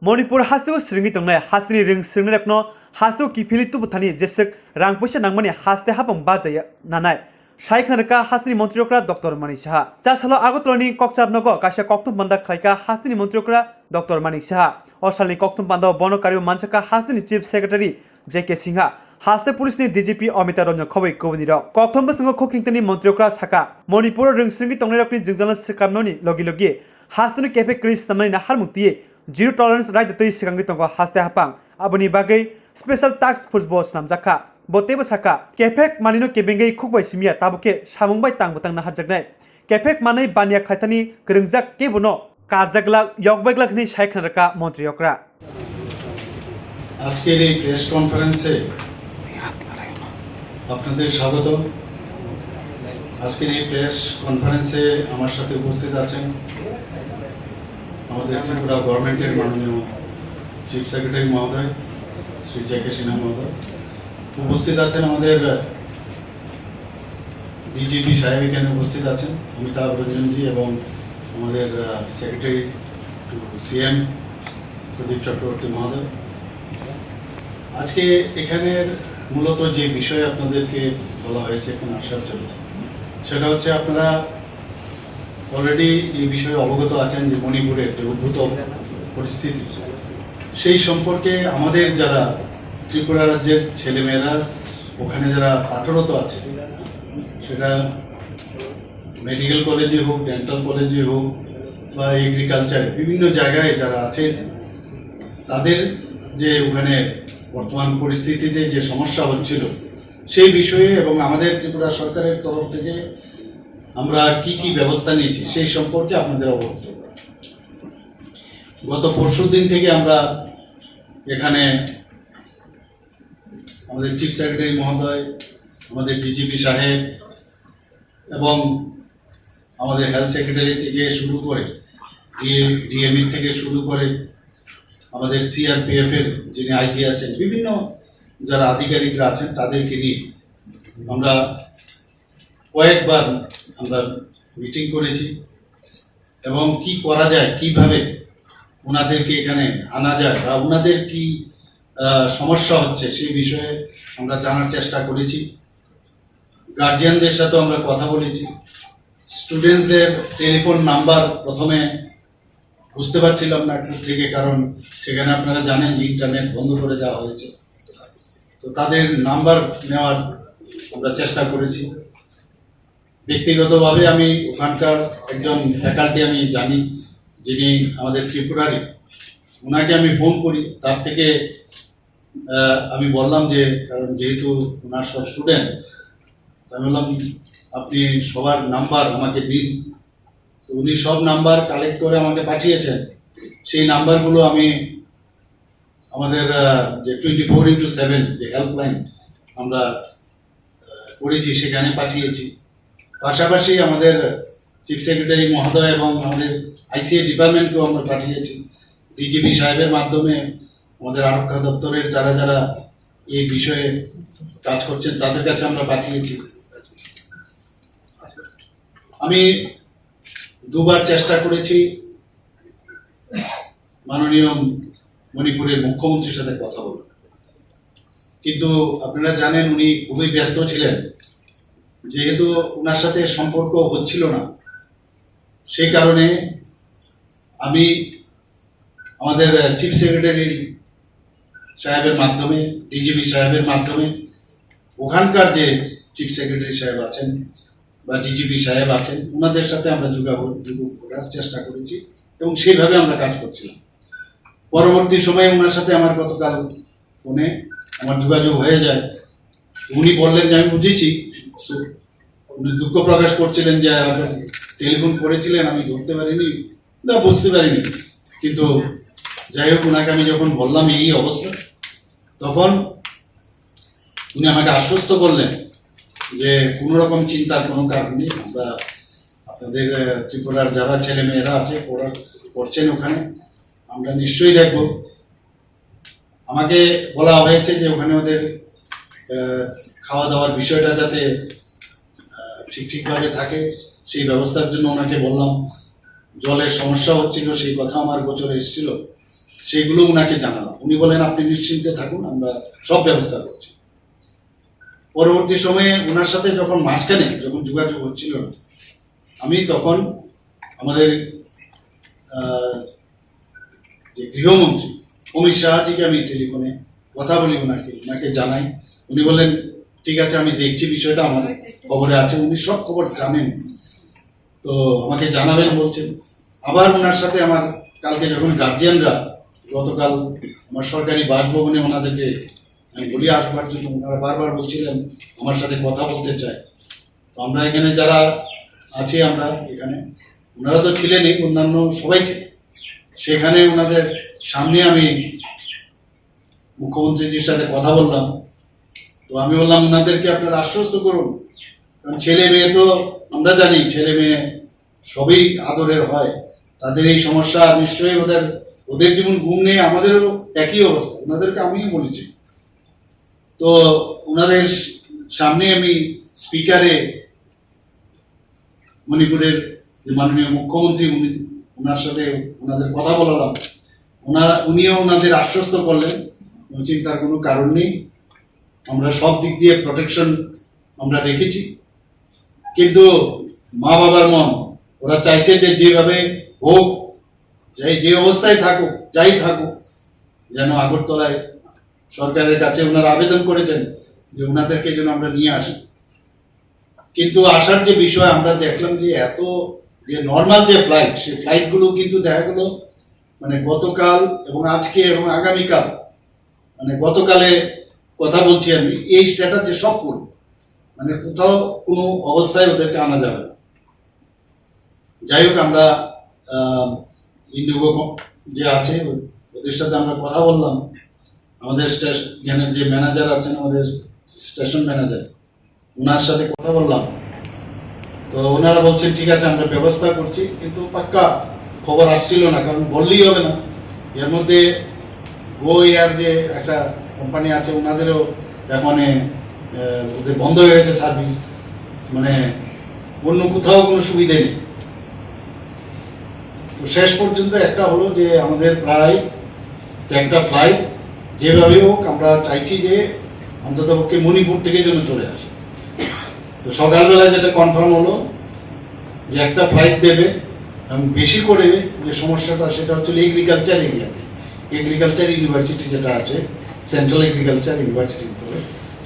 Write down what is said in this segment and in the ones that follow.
Manipur hastu sringi tongnai hasni ring sringi rakno hastu Kiphili tubuthani jesek rang puisa nangmani haste Haphang bajaya nanai Shaikhnarka hasni montriokra Dr. Mani Saha Chasalo agotolani kokchabnogo kaisa koktum banda khlaika hasni montriokra Dr. Mani Saha Osalni koktum banda bonokari manchaka hasni chief secretary JK Singha haste police ni DGP Amita Ranjan khoboi koboniro koktum basingo khokingtani montriokra Sakha Manipur ring sringi tongnai rakni jingjala sikamnoni logi logi hastuni Kephek Chris samani na harmukti Zero tolerance right the Sikangi Tongo haste Haphang Abuni Bagay special task force boss Namjaka Boteba Sakha Kephek Manino Kebenge Cook by Simia Tabuke Shamung by Tang Butang Hajagnai Kephek Manai Baniya Khwlainai Kringjak Kebono Karzagla Yokbeglakni Shaikhnarka Montriokra আজকের এই press কনফারেন্সে আপনাদের স্বাগত। আজকের এই press কনফারেন্সে আমার সাথে উপস্থিত আছেন আমাদের ত্রিপুরা গভর্নমেন্টের মাননীয় চিফ সেক্রেটারি মহোদয় শ্রী জেকে সিনহা মহোদয়, উপস্থিত আছেন আমাদের ডিজিপি সাহেব এখানে উপস্থিত আছেন অমিতাভ রঞ্জনজি এবং আমাদের সেক্রেটারি টু সিএম প্রদীপ চক্রবর্তী মহোদয়। আজকে এখানের মূলত যে বিষয় আপনাদেরকে বলা হয়েছে এখানে আসার জন্য সেটা হচ্ছে আপনারা অলরেডি এই বিষয়ে অবগত আছেন যে মণিপুরের যে উদ্ভূত পরিস্থিতি সেই সম্পর্কে আমাদের যারা ত্রিপুরা রাজ্যের ছেলেমেয়েরা ওখানে যারা পাঠরত আছে সেটা মেডিকেল কলেজে হোক, ডেন্টাল কলেজে হোক বা এগ্রিকালচারে বিভিন্ন জায়গায় যারা আছেন তাদের যে ওখানে বর্তমান পরিস্থিতিতে যে সমস্যা হচ্ছিল সেই বিষয়ে এবং আমাদের ত্রিপুরা সরকারের তরফ থেকে আমরা কি কি ব্যবস্থা নিয়েছি সেই সম্পর্কে আপনাদের অবগত। গত পরশুদিন থেকে আমরা এখানে আমাদের চিফ সেক্রেটারি মহোদয়, আমাদের ডিজিপি সাহেব এবং আমাদের হেলথ সেক্রেটারি থেকে শুরু করে ডিএমই থেকে শুরু করে আমাদের সিআরপিএফ এর যিনি আইজি আছেন বিভিন্ন যারা আধিকারিকরা আছেন তাদেরকে নিয়ে আমরা কয়েকবার আমরা মিটিং করেছি এবং কি করা যায়, কিভাবে ওনাদেরকে এখানে আনা যায় বা ওনাদের কি সমস্যা হচ্ছে সেই বিষয়ে আমরা জানার চেষ্টা করেছি। গার্জিয়ানদের সাথেও আমরা কথা বলেছি। স্টুডেন্টসদের টেলিফোন নাম্বার প্রথমে বুঝতে পারছিলাম না থেকে, কারণ সেখানে আপনারা জানেন যে ইন্টারনেট বন্ধ করে দেওয়া হয়েছে, তো তাদের নাম্বার নেওয়ার আমরা চেষ্টা করেছি। ব্যক্তিগতভাবে আমি ওখানকার একজন ফ্যাকাল্টি আমি জানি যিনি আমাদের ত্রিপুরারই, ওনাকে আমি ফোন করি। তার থেকে আমি বললাম যে কারণ যেহেতু ওনার সব স্টুডেন্ট, আমি বললাম আপনি সবার নাম্বার আমাকে দিন। তো উনি সব নাম্বার কালেক্ট করে আমাকে পাঠিয়েছেন। সেই নাম্বারগুলো আমি আমাদের যে 24/7 যে হেল্পলাইন আমরা করেছি সেখানে পাঠিয়েছি। পাশাপাশি আমাদের চিফ সেক্রেটারি মহোদয় এবং আমাদের আইসিএ ডিপার্টমেন্টকেও আমরা পাঠিয়েছি। ডিজিপি সাহেবের মাধ্যমে আমাদের আরক্ষা দপ্তরের যারা যারা এই বিষয়ে কাজ করছেন তাদের কাছে আমরা পাঠিয়েছি। আমি দুবার চেষ্টা করেছি মাননীয় মণিপুরের মুখ্যমন্ত্রীর সাথে কথা বলার, কিন্তু আপনারা জানেন উনি খুবই ব্যস্ত ছিলেন। যেহেতু ওনার সাথে সম্পর্ক হচ্ছিল না, সেই কারণে আমি আমাদের চিফ সেক্রেটারি সাহেবের মাধ্যমে, ডিজিপি সাহেবের মাধ্যমে ওখানকার যে চিফ সেক্রেটারি সাহেব আছেন বা ডিজিপি সাহেব আছেন ওনাদের সাথে আমরা যোগাযোগ করার চেষ্টা করেছি এবং সেইভাবে আমরা কাজ করছিলাম। পরবর্তী সময়ে ওনার সাথে আমার গতকাল ফোনে আমার যোগাযোগ হয়ে যায়। উনি বললেন যে আমি বুঝেছি, উনি দুঃখ প্রকাশ করছিলেন যে টেলিফোন করেছিলেন আমি ধরতে পারিনি বা বুঝতে পারিনি, কিন্তু যাই হোক ওনাকে আমি যখন বললাম এই অবস্থা, তখন উনি আমাকে আশ্বস্ত করলেন যে কোনো রকম চিন্তার কোনো কারণ নেই, আমরা আপনাদের ত্রিপুরার যারা ছেলে মেয়েরা আছে ওরা করছেন ওখানে, আমরা নিশ্চয়ই দেখব। আমাকে বলা হয়েছে যে ওখানে ওদের খাওয়া দাওয়ার বিষয়টা যাতে ঠিকভাবে থাকে সেই ব্যবস্থার জন্য ওনাকে বললাম। জলের সমস্যা হচ্ছিল সেই কথা আমার গোচরে এসেছিল, সেগুলো উনাকে জানালাম। উনি বলেন আপনি নিশ্চিন্তে থাকুন, আমরা সব ব্যবস্থা করছি। পরবর্তী সময়ে ওনার সাথে যখন মাঝখানে যখন যোগাযোগ হচ্ছিল না, আমি তখন আমাদের যে গৃহমন্ত্রী অমিত শাহজিকে আমি টেলিফোনে কথা বলি, ওনাকে জানাই। উনি বললেন ঠিক আছে, আমি দেখছি বিষয়টা, আমার খবরে আছে। উনি সব খবর জানেন, তো আমাকে জানাবেন বলছেন। আবার ওনার সাথে আমার কালকে যখন গার্জিয়ানরা গতকাল আমার সরকারি বাসভবনে ওনাদেরকে আমি বলি আসবার জন্য, ওনারা বারবার বলছিলেন আমার সাথে কথা বলতে চায়। তো আমরা এখানে যারা আছি, আমরা এখানে, ওনারা তো ছিলেনই, অন্যান্য সবাই ছিল। সেখানে ওনাদের সামনে আমি মুখ্যমন্ত্রীজির সাথে কথা বললাম। তো আমি বললাম ওনাদেরকে আপনারা আশ্বস্ত করুন, কারণ ছেলে মেয়ে তো আমরা জানি ছেলে মেয়ে সবই আদরের হয়, তাদের এই সমস্যা নিশ্চয়ই ওদের যেমন ঘুম নেই, আমাদেরও একই অবস্থা। ওনাদেরকে আমিও বলেছি। তো ওনাদের সামনে আমি স্পিকারে মণিপুরের যে মাননীয় মুখ্যমন্ত্রী, ওনার সাথে ওনাদের কথা বলালাম। উনিও ওনাদের আশ্বস্ত করলেন চিন্তার কোনো কারণ নেই, আমরা সব দিক দিয়ে প্রোটেকশন আমরা রেখেছি। কিন্তু মা বাবার মন, ওরা চাইছে যে যেভাবে হোক, যে অবস্থায় থাকুক, যাই থাকুক, যেন আগরতলায় সরকারের কাছে ওনারা আবেদন করেছেন যে ওনাদেরকে যেন আমরা নিয়ে আসি। কিন্তু আসার যে বিষয় আমরা দেখলাম যে এত যে নর্মাল যে ফ্লাইট, সেই ফ্লাইটগুলো কিন্তু দেখা গেলো মানে গতকাল এবং আজকে এবং আগামীকাল, মানে গতকালে কথা বলছি আমি, এই স্ট্যাটাস যে সব ফুল, মানে কোথাও কোনো অবস্থায় ওদেরকে আনা যাবে না। যাই হোক, আমরা ইন্ডিগো যে আছে ওদের সাথে আমরা কথা বললাম। আমাদের এখানের যে ম্যানেজার আছেন, আমাদের স্টেশন ম্যানেজার, ওনার সাথে কথা বললাম। তো ওনারা বলছেন ঠিক আছে, আমরা ব্যবস্থা করছি, কিন্তু পাক্কা খবর আসছিল না, কারণ বললেই হবে না। এর মধ্যে গো এয়ার যে একটা কোম্পানি আছে, ওনাদেরও এখন ওদের বন্ধ হয়ে গেছে সার্ভিস, মানে অন্য কোথাও কোনো সুবিধে নেই। তো শেষ পর্যন্ত একটা হলো যে আমাদের প্রায় একটা ফ্লাইট যেভাবে হোক আমরা চাইছি যে অন্তত পক্ষে মণিপুর থেকে যেন চলে আসে। তো সকালবেলায় যেটা কনফার্ম হলো যে একটা ফ্লাইট দেবে, এবং বেশি করে যে সমস্যাটা সেটা হচ্ছে এগ্রিকালচার এরিয়াতে, এগ্রিকালচার ইউনিভার্সিটি যেটা আছে, সেন্ট্রাল এগ্রিকালচার ইউনিভার্সিটি,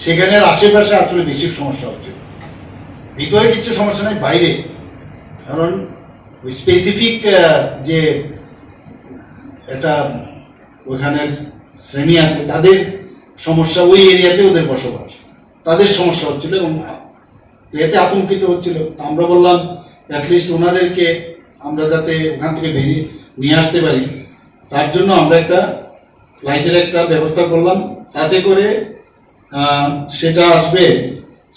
সেখানে আশেপাশে আসলে বেশি সমস্যা হচ্ছে। ভিতরে কিছু সমস্যা নেই, বাইরে, কারণ ওই স্পেসিফিক যে একটা ওখানের শ্রেণী আছে, তাদের সমস্যা, ওই এরিয়াতে ওদের বসবাস, তাদের সমস্যা হচ্ছিল এবং এতে আতঙ্কিত হচ্ছিল। আমরা বললাম অ্যাটলিস্ট ওনাদেরকে আমরা যাতে ওখান থেকে বেরিয়ে নিয়ে আসতে পারি, তার জন্য আমরা একটা ফ্লাইটের একটা ব্যবস্থা করলাম। তাতে করে সেটা আসবে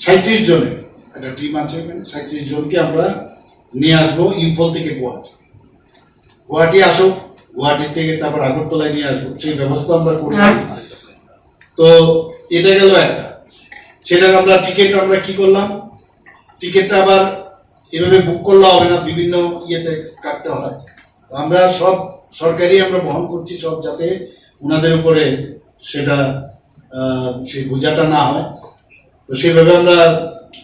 37 জনের একটা টিম আছে এখানে, 37 জনকে আমরা নিয়ে আসবো ইম্ফল থেকে গুয়াহাটি আসুক, গুয়াহাটি থেকে তারপর আগরতলায় নিয়ে আসবো, সেই ব্যবস্থা আমরা করি। তো এটা গেল একটা। সেটা আমরা টিকিট আমরা কি করলাম, টিকিটটা আবার এভাবে বুক করলে হবে না, বিভিন্ন ইয়েতে কাটতে হয়। আমরা সব সরকারি আমরা বহন করছি সব, যাতে ওনাদের উপরে সেটা সেই বোঝাটা না হয়। তো সেইভাবে আমরা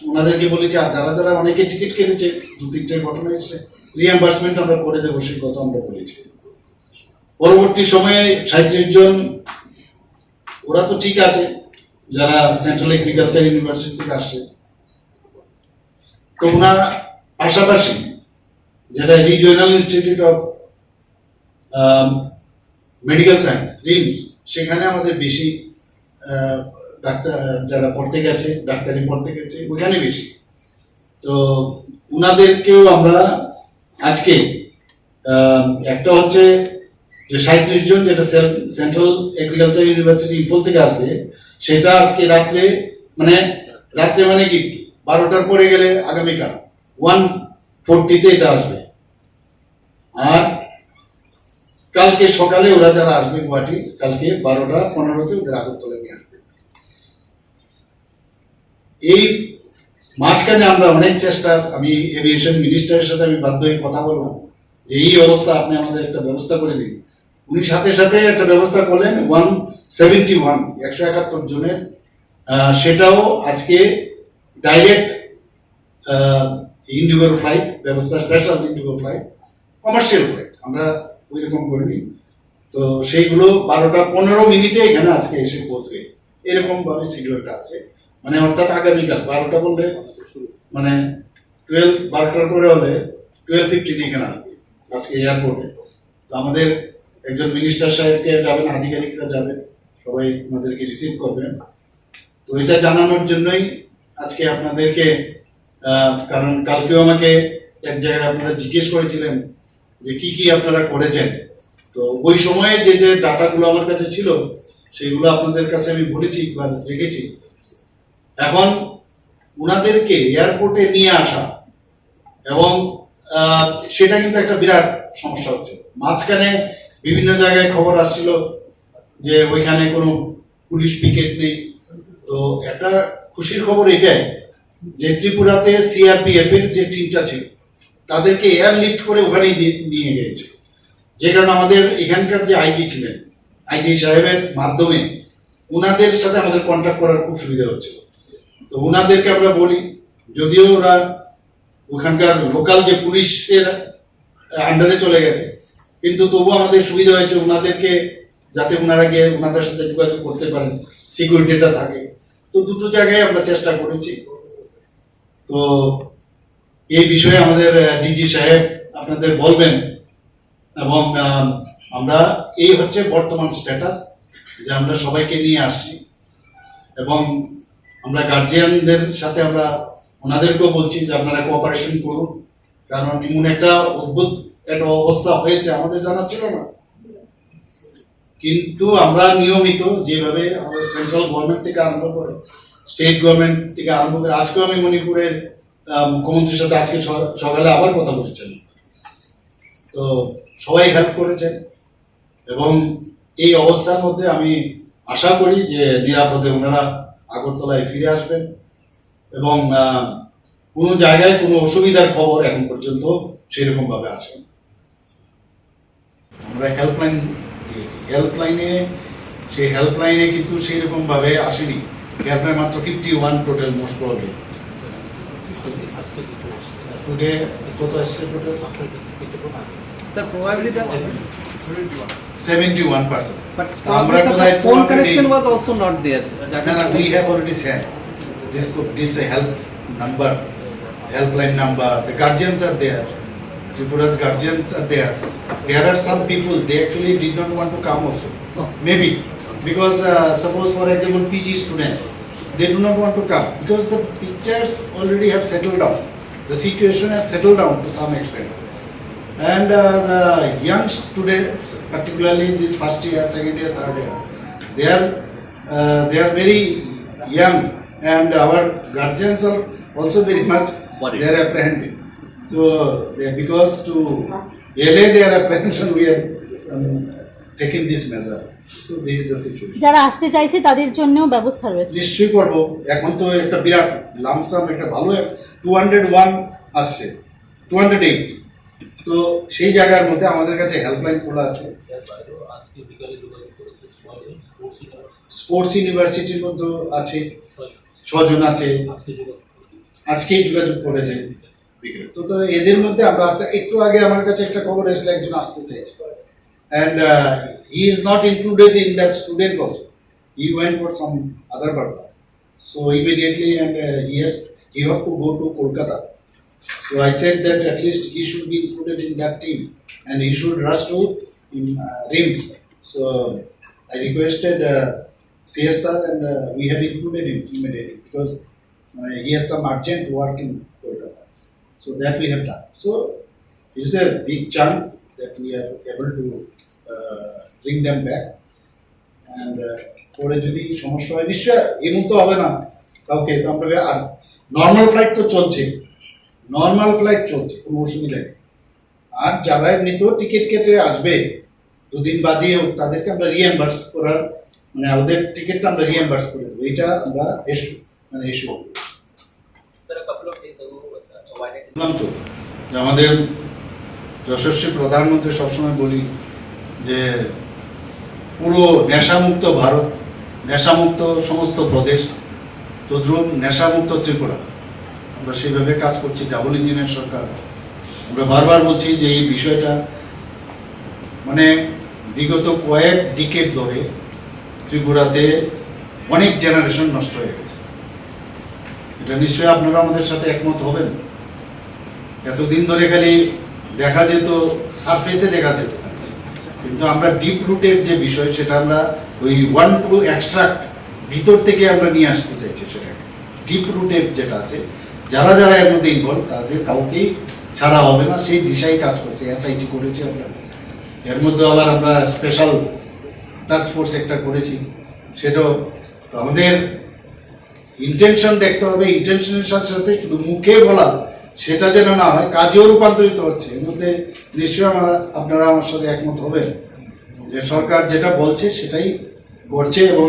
ওনাদেরকে বলেছি। আর যারা যারা অনেকে টিকিট কেটেছে, 2-3টে ঘটনা এসেছে, রিএম্বার্সমেন্ট আমরা করে দেবো, সেই কথা আমরা বলেছি। পরবর্তী সময়ে 37 জন, ওরা তো ঠিক আছে, যারা সেন্ট্রাল এগ্রিকালচার ইউনিভার্সিটি থেকে আসছে। তো ওনার পাশাপাশি যেটা regional institute of medical science, rims, সেখানে আমাদের বেশি ডাক্তার যারা পড়তে গেছে, ডাক্তারি পড়তে গেছে, ওখানে বেশি। তো ওনাদেরকেও আমরা আজকে একটা হচ্ছে যে 37 জন, যেটা সেন্ট্রাল এগ্রিকালচার ইউনিভার্সিটি ইম্ফল থেকে আসবে, সেটা আজকে রাত্রে মানে কি 12টার পরে গেলে আগামীকাল 1:40-তে এটা আসবে। আর কালকে সকালে ওরা যারা আসবে গুয়াহাটি, কালকে 12:15-তে ওদের আগরতলা নিয়ে আসবে। এই মাঝখানে আমরা অনেক চেষ্টা, আমি এভিয়েশন মিনিস্টারের সাথে আমি বাধ্য হয়ে কথা বললাম যে এই অবস্থা, আপনি আমাদের একটা ব্যবস্থা করে দিন। উনি সাথে সাথে একটা ব্যবস্থা করলেন 171 জনের, সেটাও আজকে ডাইরেক্ট ইন্ডিগোর ফ্লাইট ব্যবস্থা, special Indigo flight, commercial flight আমরা ওই রকম করিনি। তো সেইগুলো 12:15 এখানে আজকে এসে পৌঁছবে, এরকম ভাবে শিডিউলটা আছে। মানে অর্থাৎ আগামীকাল 12টা বললে মানে 12টার পরে হলে 12:15 এখানে আসবে আজকে এয়ারপোর্টে। তো আমাদের একজন মিনিস্টার সাহেবকে যাবেন, আধিকারিকরা যাবেন, সবাই আমাদেরকে রিসিভ করবেন। তো এটা জানানোর জন্যই আজকে আপনাদেরকে, কারণ কালকেও আমাকে এক জায়গায় আপনারা জিজ্ঞেস করেছিলেন যে কি কি আপনারা করেছেন। তো ওই সময়ে যে যে ডাটাগুলো আমার কাছে ছিল সেগুলো আপনাদের কাছে আমি বলেছি বা রেখেছি। এখন ওনাদেরকে এয়ারপোর্টে নিয়ে আসা এবং সেটা কিন্তু একটা বিরাট সমস্যা হচ্ছে। মাঝখানে বিভিন্ন জায়গায় খবর আসছিল যে ওইখানে কোনো পুলিশ পিকেট নেই। তো একটা খুশির খবর এটাই যে ত্রিপুরাতে সিআরপিএফ এর যে টিমটা ছিল তাদেরকে এয়ারলিফট করে ওখানে নিয়ে গিয়েছে। যে কারণে আমাদের এখানকার যে আইজি ছিলেন, আইজি সাহেবের মাধ্যমে ওনাদের সাথে আমাদের কন্ট্যাক্ট করার খুব সুবিধা হচ্ছিল। তো ওনাদেরকে আমরা বলি, যদিও ওরা ওখানকার লোকাল যে পুলিশের আন্ডারে চলে গেছে, কিন্তু তবু আমাদের সুবিধা হয়েছে ওনাদেরকে, যাতে ওনারা গিয়ে ওনাদের সাথে যোগাযোগ করতে পারেন, সিকিউরিটিটা থাকে। তো দুটো জায়গায় আমরা চেষ্টা করেছি। তো এই বিষয়ে আমাদের ডিজি সাহেব আপনাদের বলবেন, এবং আমরা এই হচ্ছে বর্তমান স্ট্যাটাস, যে আমরা সবাইকে নিয়ে আসছি এবং আমরা গার্জিয়ানদের সাথে আমরা ওনাদেরকেও বলছি যে আপনারা কোঅপারেশন করুন, কারণ এমন একটা অদ্ভুত একটা অবস্থা হয়েছে আমাদের জানা ছিল না। কিন্তু আমরা নিয়মিত যেভাবে আমাদের সেন্ট্রাল গভর্নমেন্ট থেকে আরম্ভ করে, স্টেট গভর্নমেন্ট থেকে আরম্ভ করে, আজকেও আমি মণিপুরের মুখ্যমন্ত্রীর সাথে আজকে সকালে আবার কথা বলেছেন। তো সবাই হেল্প করেছেন এবং এই অবস্থার মধ্যে আমি আশা করি যে নিরাপদে ওনারা আগরতলায় ফিরে আসবেন এবং কোনো জায়গায় কোনো অসুবিধার খবর এখন পর্যন্ত সেরকম ভাবে আসেন। আমরা হেল্পলাইন দিয়েছি, সেই হেল্পলাইনে কিন্তু সেরকম ভাবে আসেনি। হেল্পলাইন মাত্র 51 টোটাল, মোস্ট প্রবলি টুডে কত আসছে total? Sir, probably the 71%. but probably the phone connection was also not there. That No, is we have already sent this help number, helpline number. The guardians are there. Tripura's guardians are there. There are some people, they actually did not want to come also. Oh. Maybe because suppose for example PG student, they do not want to come because the pictures already have settled down. The situation has settled down to some extent. And the young students, particularly this first year, second year, third year, they are very young, and our guardians are also very much worried. they are apprehended. So because to allay their apprehension, we are taking this measure. So this is the situation. যারা আসতে চাইছে তাদের জন্যও ব্যবস্থা রয়েছে। নিশ্চয়ই করব। এখন তো একটা বিরাট লামসাম, একটা ভালো 201 আসছে, 208। তো সেই জায়গার মধ্যে আমাদের কাছে হেল্পলাইন খোলা আছে। স্পোর্টস ইউনিভার্সিটির মধ্যে আছে 6 জন আছে, আজকেই যোগাযোগ করেছে। তো এদের মধ্যে আমরা আসতে, একটু আগে আমার কাছে একটা খবর এসেছিল একজন আসতে চাইছে, and he is not included in that student also. He went for some other purpose. So immediately and he have to go to Kolkata. So I said that at least he should be included in that team and he should rush to RIMS. So I requested CSR and we have included him immediately because he has some urgent work in Kolkata. So that we have done. So it is a big chunk that we are able to bring them back. And পরে যদি সমস্যা হয় নিশ্চয় এমন তো হবে না কাউকে, তো আমরা আর নর্মাল ফ্লাইট তো চলছে, কোনো অসুবিধা নেই। আর যারা এমনিতেও টিকিট কেটে আসবে 2 দিন বাদেও তাদেরকে আমরা রিএম্বার্স করার, মানে ওদের টিকিটটা আমরা রিএম্বার্স করে দেবো, এটা আমরা ইস্যু করবো। বললাম তো যে আমাদের যশস্বী প্রধানমন্ত্রী সবসময় বলি যে পুরো নেশামুক্ত ভারত, নেশামুক্ত সমস্ত প্রদেশ, তদ্রুপ নেশামুক্ত ত্রিপুরা, আমরা সেইভাবে কাজ করছি। ডাবল ইঞ্জিনের সরকার। আমরা বারবার বলছি যে এই বিষয়টা মানে বিগত কয়েক ডিকেড ধরে ত্রিপুরাতে অনেক জেনারেশন নষ্ট হয়ে গেছে। এটা নিশ্চয়ই আপনারা আমাদের সাথে একমত হবেন। এতদিন ধরে খালি দেখা যেত, সারফেসে দেখা যেত, কিন্তু আমরা ডিপ রুটের যে বিষয় সেটা আমরা ওই ওয়ান টু এক্সট্রাক্ট ভিতর থেকে আমরা নিয়ে আসতে চাইছি। সেটাকে ডিপ রুটের যেটা আছে, যারা যারা এর মধ্যে ইনভলভ তাদের কাউকেই ছাড়া হবে না, সেই দিশায় কাজ করছে। এসআইটি করেছি আমরা, এর মধ্যে আবার আমরা স্পেশাল টাস্ক ফোর্স একটা করেছি। সেটাও তো আমাদের ইন্টেনশন দেখতে হবে। ইন্টেনশনের সাথে সাথে শুধু মুখে বলা সেটা যেন না হয়, কাজেও রূপান্তরিত হচ্ছে। এর মধ্যে নিশ্চয়ই আপনারা আমার সাথে একমত হবেন যে সরকার যেটা বলছে সেটাই করছে। এবং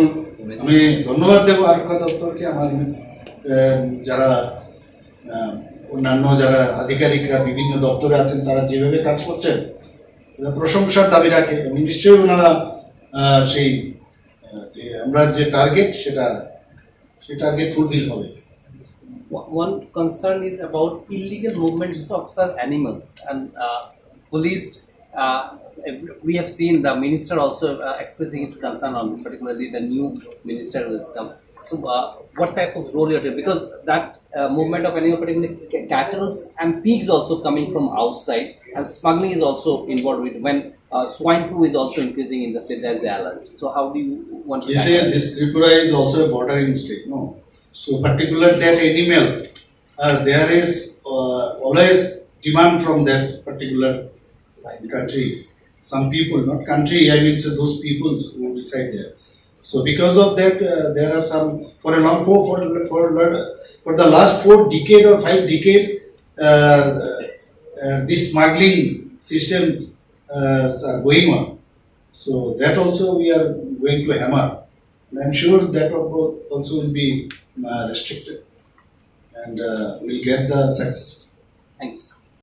আমি ধন্যবাদ দেবো আরক্ষা দপ্তরকে, আমার যারা অন্যান্য যারা আধিকারিকরা বিভিন্ন দপ্তরে আছেন তারা যেভাবে কাজ করছেন প্রশংসার দাবি রাখে। এবং নিশ্চয়ই ওনারা সেই আমরা যে টার্গেট সেই টার্গেট ফুলফিল হবে। One concern is about illegal movements of such animals, and police. We have seen the minister also expressing his concern on, particularly the new minister who has come. So, what type of role you are taking? Because that movement of animal, particularly cattle and pigs, also coming from outside, and smuggling is also involved with. When swine flu is also increasing in the state, there is alert. So, how do you want to? You say this Tripura is also a bordering state, no? So, particular that animal, there is always demand from that particular country. Some people, not country, I mean so those people who reside there. So because of that, there are some for the last 4 decades or 5 decades, this smuggling system are going on. So that also we are going to hammer. And I'm sure that also will be restricted, and we'll get the success. Thanks.